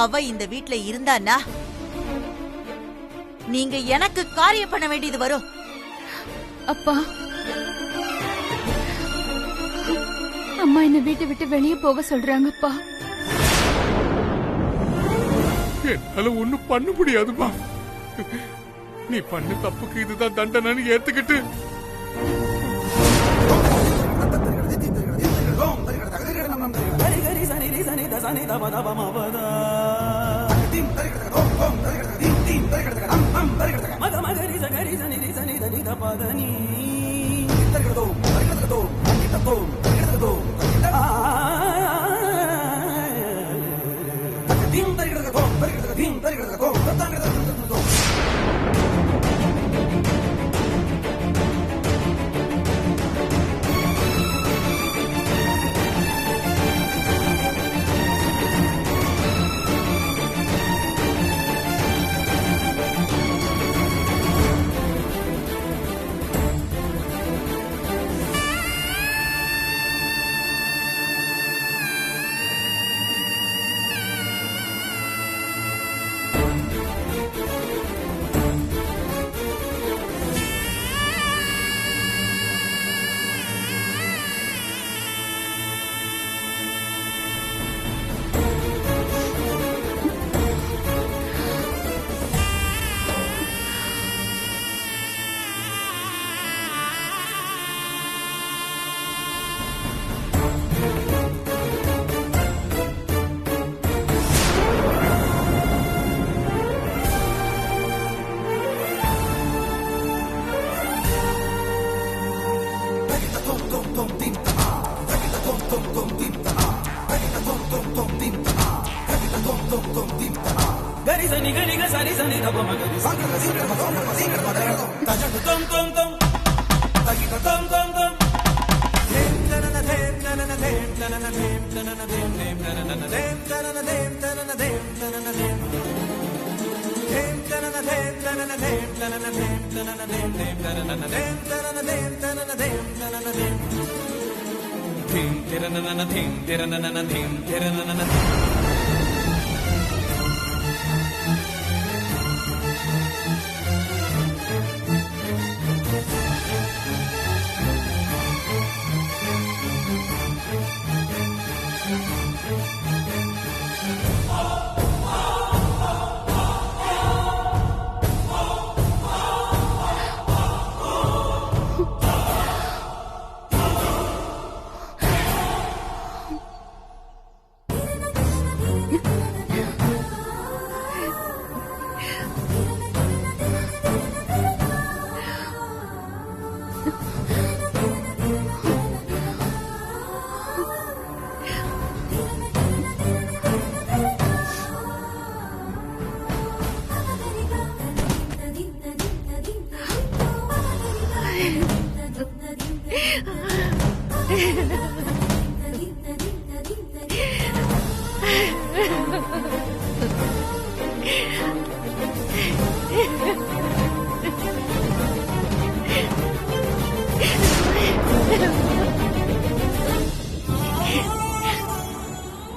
அவ இந்த வீட்ல இருந்தான்னா நீங்க எனக்கு காரியம் பண்ண வேண்டியது வரும். அப்பா, அம்மா இந்த வீட்டை விட்டு வெளியே போக சொல்றாங்கப்பா. என்னால ஒண்ணும் பண்ண முடியாதுமா. நீ பண்ண தப்புக்கு இதுதான் தண்டனைன்னு ஏத்துக்கிட்டு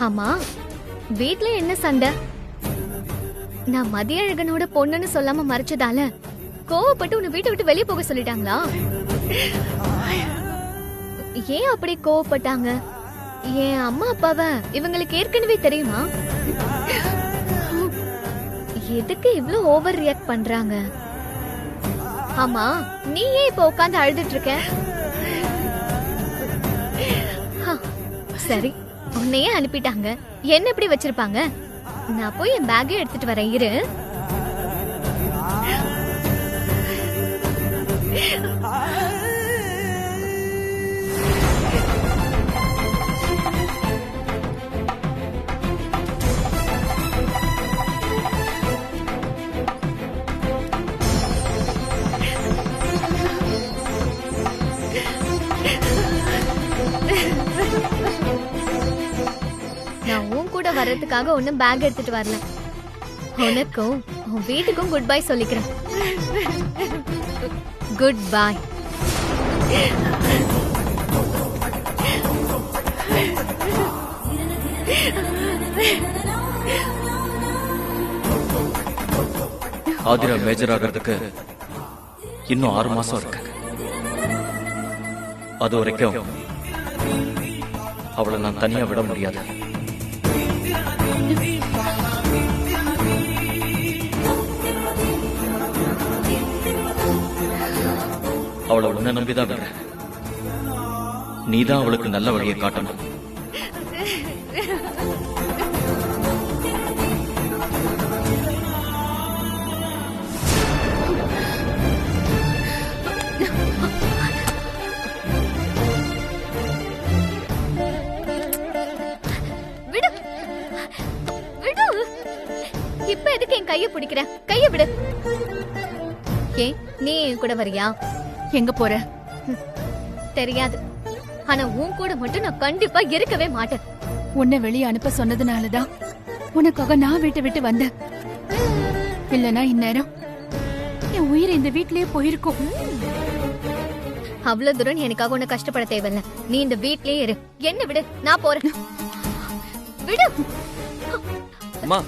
ஆமா, வீட்ல என்ன சண்டை? நான் மதியழகனோட பொண்ணுன்னு சொல்லாம மறைச்சதால கோவப்பட்டு உன்னை வீட்டை விட்டு வெளியே போக சொல்லிட்டாங்களா? ஏன் அப்படி கோவப்பட்டாங்க? என் அம்மா அப்பாவை இவங்களுக்கு ஏற்கனவே தெரியுமா? எதுக்கு இவ்ளோ ஓவர் ரியாக்ட் பண்றாங்க? ஆமா, நீ ஏன் இப்ப உட்கார்ந்து அழுதுட்டு இருக்க? சரி, உன்னையே அனுப்பிட்டாங்க, என்ன எப்படி வச்சிருப்பாங்க? நான் போய் என் பேக்கே எடுத்துட்டு வரேன், இரு. நான் உன் கூட வர்றதுக்காக ஒன்னும் பேக் எடுத்துட்டு வரல. உனக்கும் உன் வீட்டுக்கும் குட் பை சொல்லிக்கிறேன். Good bye. ஆதிரா மேஜர் ஆகிறதுக்கு இன்னும் 6 மாசம் இருக்கு. அது வரைக்கும் அவளை நான் தனியா விட முடியாது. அவளை உன்னை நம்பிதான் விடுறேன். நீதான் அவளுக்கு நல்ல வழியை காட்டணும். விடு விடு. இப்ப எதுக்கு என் கைய பிடிக்கிற? கைய விடு. ஏன் நீ என் கூட வரியா? எங்க போற? தெரியாது. ஆனா உன் கூட மட்டும் நான் கண்டிப்பா இருக்கவே மாட்டேன். உன்னை வெளியே அனுப்ப சொன்னதுனாலதான் உனக்காக நான் வீட்டை விட்டு வந்தேன். இல்லனா இந்நேரம் என் உயிர் இந்த வீட்லயே போயிருக்கும். அவ்வளவு தூரம் நீ எனக்காக உன்னை கஷ்டப்பட தேவையில்ல. நீ இந்த வீட்லயே இரு. என்ன விடு, நான் போறேன். விடு. அம்மா,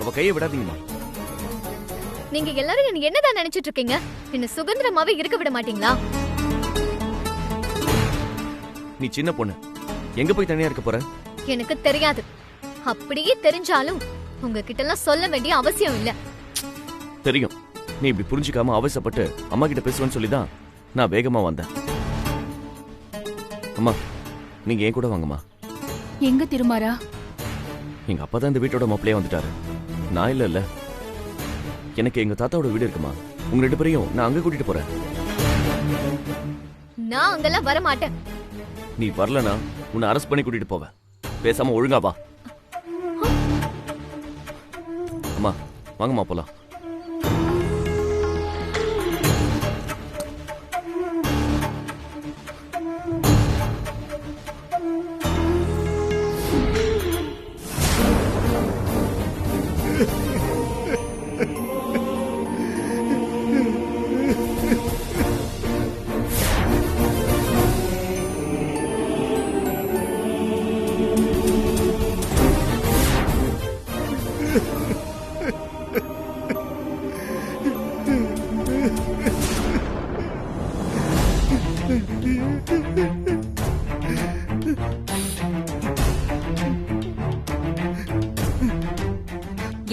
அவ கையை விடாதீங்கம்மா. நீங்க எல்லாரும் என்ன என்னதான் நினைச்சிட்டு இருக்கீங்க? என்ன சுதந்திரமாவே இருக்க விட மாட்டீங்களா? நீ சின்ன பொண்ணு, எங்க போய் தனியா இருக்க போற? எனக்கு தெரியாது. அப்படியே தெரிஞ்சாலும் உங்ககிட்ட எல்லாம் சொல்ல வேண்டிய அவசியம் இல்ல. தெரியும். நீ இப்படி புரிஞ்சுக்காம அவசரப்பட்டு அம்மா கிட்ட பேசுவேன்னு சொல்லிதான் நான் வேகமா வந்தேன். அம்மா, நீங்க என் கூட வாங்கம்மா. எங்க திருமாரா? எங்க அப்பா தான் இந்த வீட்டோட மாப்பிள்ளையே வந்துட்டாரு. நான் இல்ல. எனக்கு எங்க தாத்தாவோட வீடு இருக்குமா. உங்க 2 பேரையும் நான் அங்க கூட்டிட்டு போறேன். நான் அங்கெல்லாம் வர மாட்டேன். நீ வரலனா உன்னை அரெஸ்ட் பண்ணி கூட்டிட்டு போவேன். பேசாம ஒழுங்கா வா. அம்மா, வாங்கம்மா போலாம்.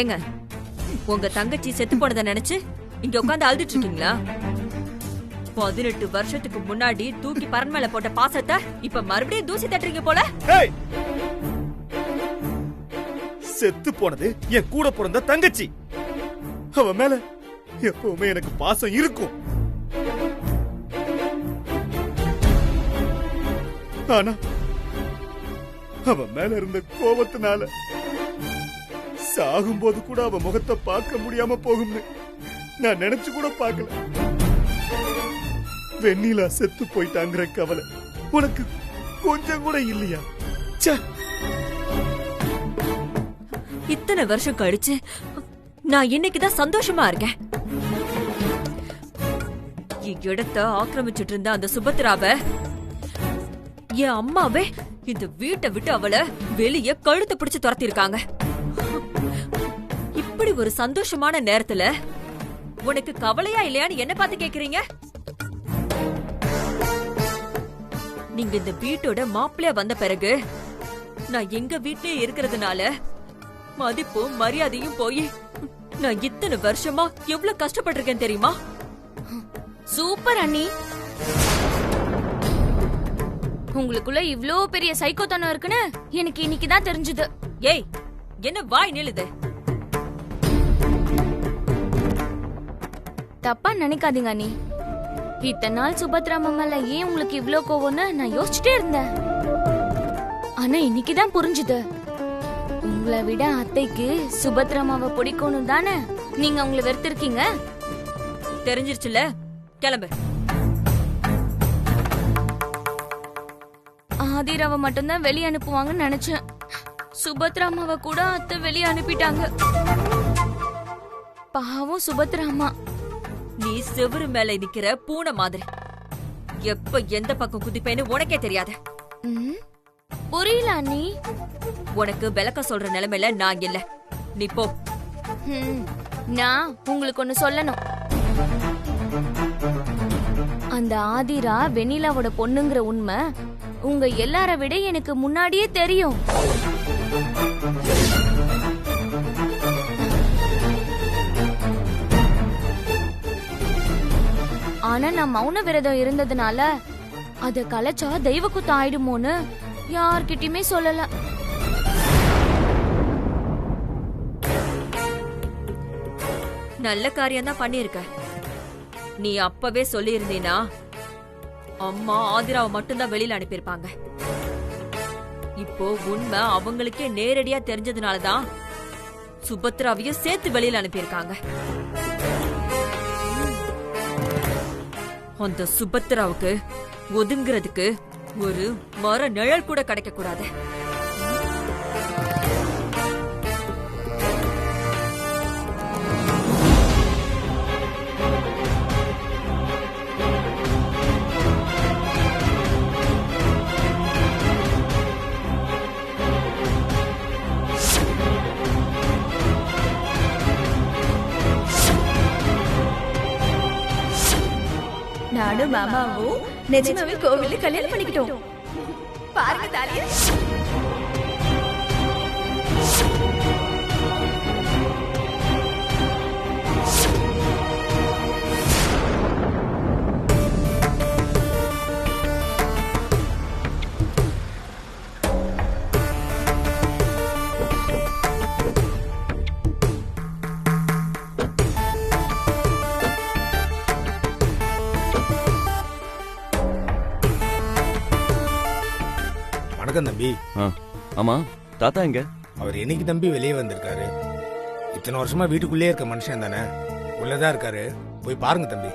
ஏங்க, உங்க தங்கச்சி செத்து போனதை நினைச்சு இங்க உட்கார்ந்து அழுதுட்டு இருக்கீங்களா? 18 வருஷத்துக்கு முன்னாடி தூக்கி பரன் மேல போட்ட பாசத்தை இப்ப மறுபடியும் தூசி தட்டுறீங்க போல. செத்து போனது என் கூட பிறந்த தங்கச்சி. அவ மேல எப்பவுமே எனக்கு பாசம் இருக்கும். ஆனா அவ மேல இருந்த கோபத்தினால சாகும்போது கூட அவ முகத்தை பார்க்க முடியாம போகும்னு நான் நினைச்சு கூட பார்க்கல. வெண்ணிலா செத்து போயிட்டாங்கிற கவலை உனக்கு கொஞ்சம் கூட இல்லையா? இத்தனை வருஷம் கழிச்சு நான் இன்னைக்குதான் சந்தோஷமா இருக்கேன். இடத்தை ஆக்கிரமிச்சிட்டு இருந்த அந்த சுபத்ராவை என் அம்மாவே இந்த வீட்டை விட்டு அவளை வெளியே கழுத்தை பிடிச்சு துரத்தி இருக்காங்க. இப்படி ஒரு சந்தோஷமான நேரத்துல உனக்கு கவலையா இல்லையான்னு என்ன பார்த்து கேக்குறீங்க? நீங்க இந்த வீட்டோட மாப்பிள்ளையா வந்த பிறகு நான் எங்க வீட்லயே இருக்கிறதுனால மதிப்பும் மரியாதையும் போய் நான் இத்தனை வருஷமா எவ்வளவு கஷ்டப்பட்டிருக்கேன் தெரியுமா? சூப்பர் அண்ணி. உங்களுக்குள்ள இவ்ளோ பெரிய சைக்கோத்தனம் இருக்குன்னு எனக்கு இன்னைக்குதான் தெரிஞ்சது. ஏய், என்ன வாய் நிலுது? தப்பா நினைக்காதீங்க அண்ணி. இத்தனை நாள் சுபத்ரா மேல ஏன் உங்களுக்கு இவ்ளோ கோவம்னு நான் யோசிச்சுட்டே இருந்தேன். ஆனா இன்னைக்குதான் புரிஞ்சுது. உங்களை விட அத்தைக்கு சுபத்ராமாவை பிடிக்கணும் தானே நீங்க உங்களை வெறுத்திருக்கீங்க. தெரிஞ்சிருச்சுல, கிளம்பு. ஆதிராவை மட்டும்தான் வெளியே அனுப்புவாங்கன்னு நினைச்சேன். சுபத்ராமாவை கூட அத்தை வெளியே அனுப்பிட்டாங்க. பாவம் சுபத்ராமா. நீ செவுரு மேல நிக்கிற பூனை மாதிரி. எப்ப எந்த பக்கம் குதிப்பேன்னு உனக்கே தெரியாது. புரியல அண்ணி. உனக்கு விளக்க சொல்ற நிலைமையில நான் இல்ல. நீ போ. நான் உங்களுக்கு ஒண்ணு சொல்லணும். அந்த ஆதிரா வெண்ணிலாவோட பொண்ணுங்கிற உண்மை உங்க எல்லார விட எனக்கு முன்னாடியே தெரியும். ஆனா நான் மௌன விரதம் இருந்ததுனால அத கலைச்சா தெய்வ குத்தம் ஆயிடுமோன்னு யார்கிட்டயுமே சொல்லல. நல்ல காரியம் தான் பண்ணிருக்க. நீ அப்பவே சொல்லி இருந்தீனா அம்மா ஆதிராவை மட்டும்தான் வெளியில அனுப்பியிருப்பாங்க. இப்போ உண்மை அவங்களுக்கே நேரடியா தெரிஞ்சதுனாலதான் சுபத்ராவையும் சேர்த்து வெளியில அனுப்பியிருக்காங்க. அந்த சுபத்ராவுக்கு ஒதுங்கிறதுக்கு ஒரு மர நிழல் கூட கிடைக்க கூடாது. நானும் மாமாவும் நிஜமாவே கோவில்ல கல்யாணம் பண்ணிக்கிட்டோம். பாருங்க தாலிய. வணக்கம் தம்பி. ஆமா, தாத்தா எங்க? அவர் என்னைக்கு தம்பி வெளியே வந்திருக்காரு? இத்தனை வருஷமா வீட்டுக்குள்ளே இருக்க மனுஷன் தானே, உள்ளதான் இருக்காரு. போய் பாருங்க தம்பி.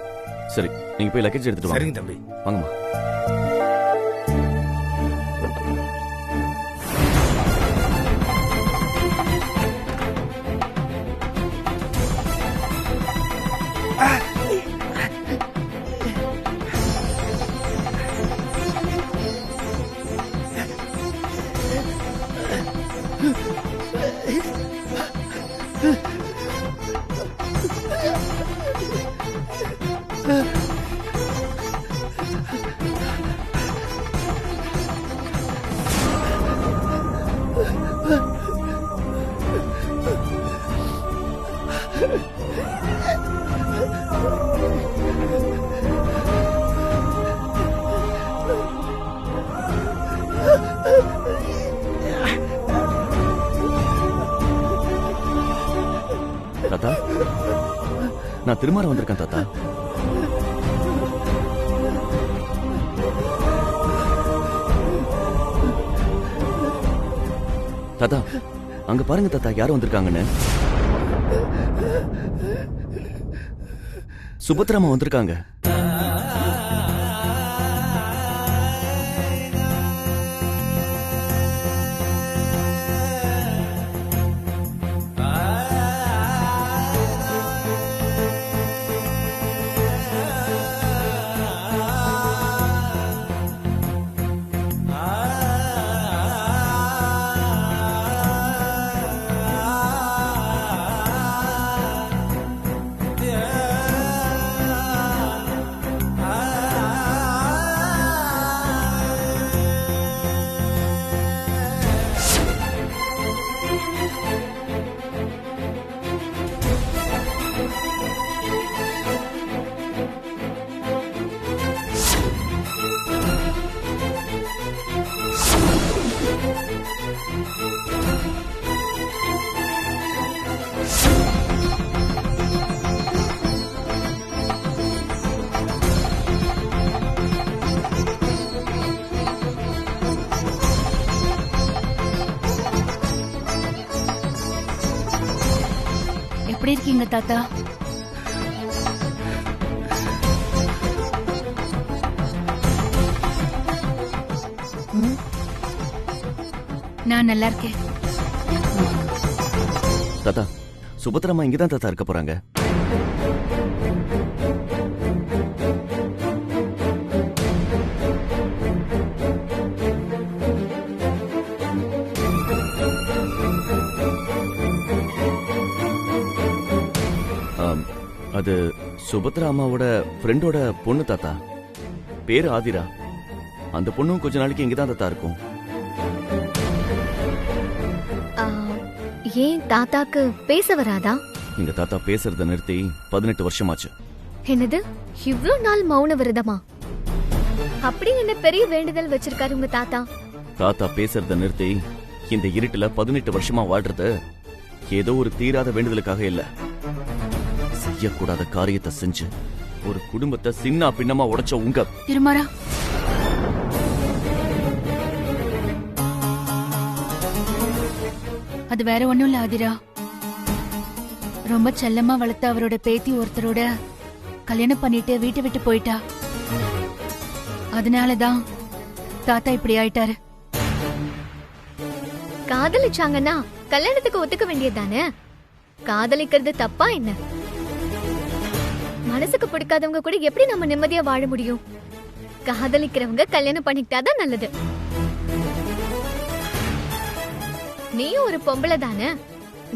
சரி, நீங்க போய் லக்கேஜ் எடுத்துட்டு வாங்க. சரிங்க தம்பி. வாங்கம்மா. தாத்தா, நான் திருமாற வந்திருக்கேன் தாத்தா. தாத்தா, அங்க பாருங்க தாத்தா, யாரும் வந்திருக்காங்கன்னு. சுபத்ராமா வந்திருக்காங்க. எப்படி இருக்கீங்க தாத்தா? நான் நல்லா இருக்கேன். தாத்தா, சுபத்ராமா இங்கதான் தாத்தா இருக்க போறாங்க. அது சுபத்ரா அம்மாவோட ஃப்ரெண்டோட பொண்ணு தாத்தா. பேரு ஆதிரா. அந்த பொண்ணும் கொஞ்ச நாளைக்கு இங்கதான் தாத்தா இருக்கும். ஆ, ஏன் தாத்தாக்கு பேச வராதா? எங்க தாத்தா பேசுறத நிறுத்தி 18 வருஷமாச்சு. என்னது, இவ்ளோ நாள் மௌன விரதமா? அப்படி என்ன பெரிய வேண்டுதல் வச்சிருக்காரு உங்க தாத்தா? தாத்தா பேசுறத நிறுத்தி இந்த இருட்டுல 18 வருஷமா வாழ்றது ஏதோ ஒரு தீராத வேண்டுதலுக்காக இல்ல. செய்யக்கூடாத காரியத்தை செஞ்சு ஒரு குடும்பத்தை சின்ன பின்னமா உடைச்ச உங்க திருமாரா, அது வேற ஒண்ணும் இல்ல ஆதிரா. ரொம்ப செல்லமா வளர்த்த அவரோட பேத்தி ஒருத்தரோட கல்யாணம் பண்ணிட்டு வீட்டை விட்டு போயிட்டா. அதனாலதான் தாத்தா இப்படி ஆயிட்டாரு. காதலிச்சாங்கன்னா கல்யாணத்துக்கு ஒத்துக்க வேண்டியதுதானே? காதலிக்கிறது தப்பா என்ன? மனசுக்கு பிடிக்காதவங்க கூட எப்படி நம்ம நிம்மதியா வாழ முடியும்? காதலிக்கிறவங்க கல்யாணம் பண்ணிக்கிட்டாதான் நல்லது. நீயும் ஒரு பொம்பளை தானே,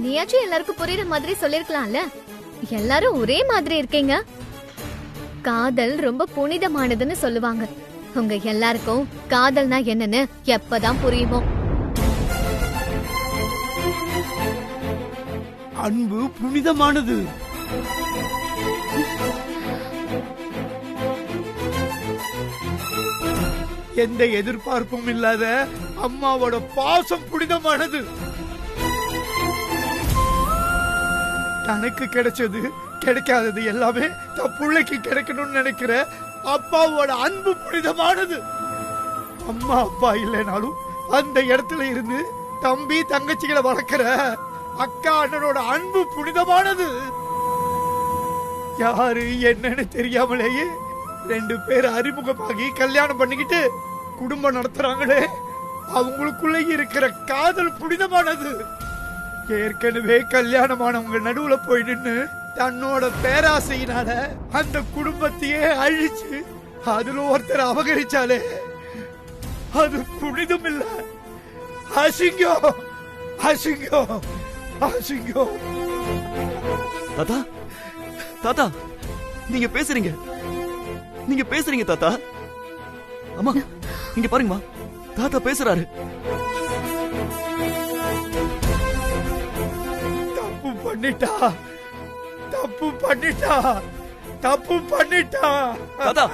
நீயாச்சும் எல்லாருக்கும் புரியுற மாதிரி சொல்லிருக்கலாம்ல. எல்லாரும் ஒரே மாதிரி இருக்கீங்க. காதல் ரொம்ப புனிதமானதுன்னு சொல்லுவாங்க. உங்க எல்லாருக்கும் காதல்னா என்னன்னு எப்பதான் புரியுமோ? அன்பு புனிதமானது. எந்த எதிர்பார்ப்பும் இல்லாத அம்மாவோட பாசம் புனிதமானது. தனக்கு கிடைச்சது கிடைக்காதது எல்லாமே தன் பிள்ளைக்கு கிடைக்கணும்னு நினைக்கிற அப்பாவோட அன்பு புனிதமானது. அம்மா அப்பா இல்லைனாலும் அந்த இடத்துல இருந்து தம்பி தங்கச்சிகளை வளர்க்கிற அக்கா அண்ணனோட அன்பு புனிதமானது. யாரு என்னன்னு தெரியாமலேயே 2 பேர் அறிமுகமாகி கல்யாணம் பண்ணிக்கிட்டு குடும்பம் நடத்துறாங்களே, அவங்களுக்குள்ள இருக்கிற காதல் புனிதமானது. ஏற்கனவே கல்யாணமானவங்க நடுவுல போய் நின்னு தன்னோட பேராசையினால அந்த குடும்பத்தையே அழிச்சு அதுல ஒருத்தர் அபகரிச்சாலே அது புனிதம் இல்ல, அசிங்கம், அசிங்கம், அசிங்கம். தாத்தா, தாத்தா, நீங்க பேசுறீங்க, நீங்க பேசுறீங்க தாத்தா. அம்மா இங்க பாருங்கம்மா, தாத்தா பேசுறாரு. தப்பு பண்ணிட்டா, தப்பு பண்ணிட்டா, தப்பு பண்ணிட்டா தாத்தா.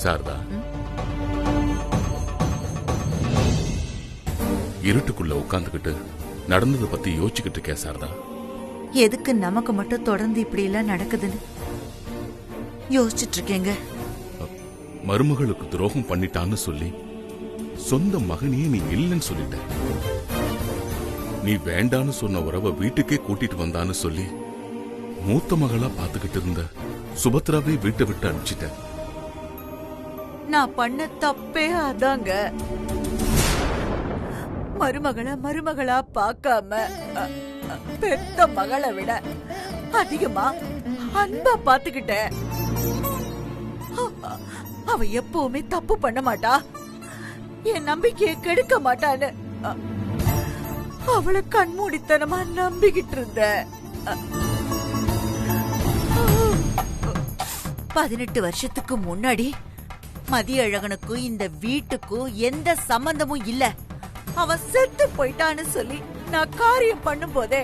சாரதா, இருட்டுக்குள்ள உட்கார்ந்துகிட்டு நடந்ததை பத்தி யோசிச்சுக்கிட்டு இருக்கேன் சாரதா. எதுக்கு நமக்கு மட்டும் தொடர்ந்து இப்படி எல்லாம் நடக்குதுன்னு யோசிச்சுட்டு இருக்கேங்க. மருமகளுக்கு துரோகம் பண்ணிட்டான்னு சொல்லி சொந்த மகனையே நீ இல்லைன்னு சொல்லிட்ட. நீ வேண்டான்னு சொன்ன உறவை வீட்டுக்கே கூட்டிட்டு வந்தான்னு சொல்லி மூத்த மகளா பாத்துக்கிட்டு இருந்த சுபத்ராவை வீட்டை விட்டு அனுப்பிச்சிட்ட. நான் பண்ண தப்பே அதாங்க. மருமகளா பார்க்காம பெத்த மகளை விட அதிகமா அன்பா பாத்துக்கிட்டேன். அவ எப்பவுமே தப்பு பண்ண மாட்டா, என் நம்பிக்கையை கெடுக்க மாட்டான்னு அவளை கண்மூடித்தனமா நம்பிக்கிட்டு இருந்த. 18 வருஷத்துக்கு முன்னாடி மதியழகனுக்கும் இந்த வீட்டுக்கும் எந்த சம்பந்தமும் இல்ல, அவன் செத்து போயிட்டான்னு சொல்லி நான் காரியம் பண்ணும் போதே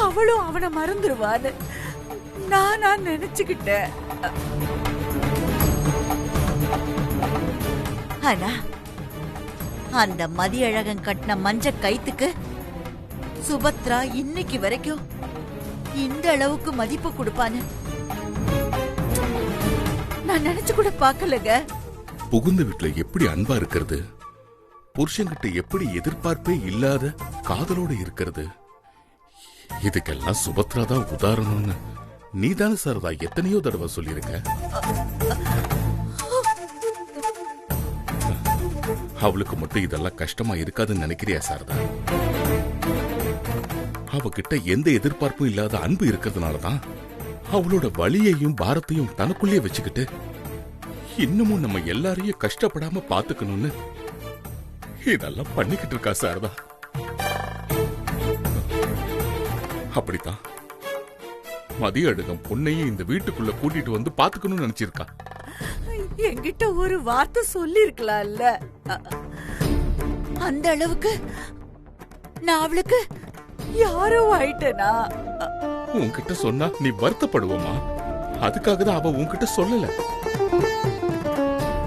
அவளும் அவனை மறந்துடுவான்னு நான் நினைச்சுக்கிட்டேன். ஆனா அந்த மதியழகன் கட்டின மஞ்ச கைத்துக்கு சுபத்ரா இன்னைக்கு வரைக்கும் இந்த அளவுக்கு மதிப்பு கொடுப்பான்னு நான் நினைச்சு கூட பாக்கலங்க. புகுந்த வீட்டுல எப்படி அன்பா இருக்கிறது, புருஷன்கிட்ட எப்படி எதிர்பார்ப்பே இல்லாத காதலோட இருக்கிறது, இதுக்கெல்லாம் சுபத்ரா தான் உதாரணம்னு நீதானே சாரதா எத்தனையோ தடவை சொல்லியிருக்க. அவளுக்கு மட்டும் இதெல்லாம் கஷ்டமா இருக்காதுன்னு நினைக்கிறியா சாரதா? அவகிட்ட எந்த எதிர்பார்ப்பும் இல்லாத அன்பு இருக்கிறதுனாலதான் அவளோட வலியையும் பாரத்தையும் தனக்குள்ளே வச்சுக்கிட்டு இன்னமும் நம்ம எல்லாரையும் கஷ்டப்படாம பாத்துக்கணும்னு இதெல்லாம் பண்ணிக்கிட்டு இருக்கா சாரதா. அப்படித்தான் மதியழகன் பொண்ணையும் இந்த வீட்டுக்குள்ள கூட்டிட்டு வந்து பாத்துக்கணும்னு நினைச்சிருக்கா. என்கிட்ட ஒரு வார்த்தை சொல்லி இருக்கலாம்ல. அந்த அளவுக்கு நான் அவளுக்கு யாரோ ஆயிட்டேனா? உன்கிட்ட சொன்னா நீ வருத்தப்படுவோமா? அதுக்காக தான் அவ உன்கிட்ட சொல்லல.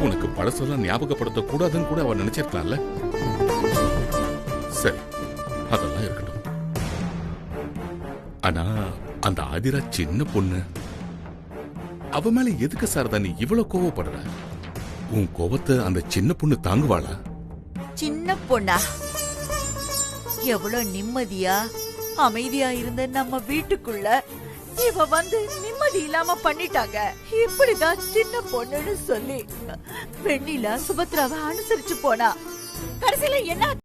உனக்கு பழசெல்லாம் ஞாபகப்படுத்த கூடாதுன்னு கூட அவ நினைச்சிருக்கலாம்ல. சரி, அதெல்லாம் இருக்கட்டும். ஆனா அந்த ஆதிரா சின்ன பொண்ணு, அவ மேல எதுக்கு சாரதா நீ இவ்வளவு கோவப்படுற? உன் கோவத்தை அந்த சின்ன பொண்ணு தாங்குவாளா? சின்ன பொண்ணா? எவ்வளவு நிம்மதியா அமைதியா இருந்த நம்ம வீட்டுக்குள்ள இவ வந்து நிம்மதி இல்லாம பண்ணிட்டாங்க. இப்படிதான் சின்ன பொண்ணுன்னு சொல்லி வெண்ணிலா சுபத்ராவை அனுசரிச்சு போனா. கடைசியில என்ன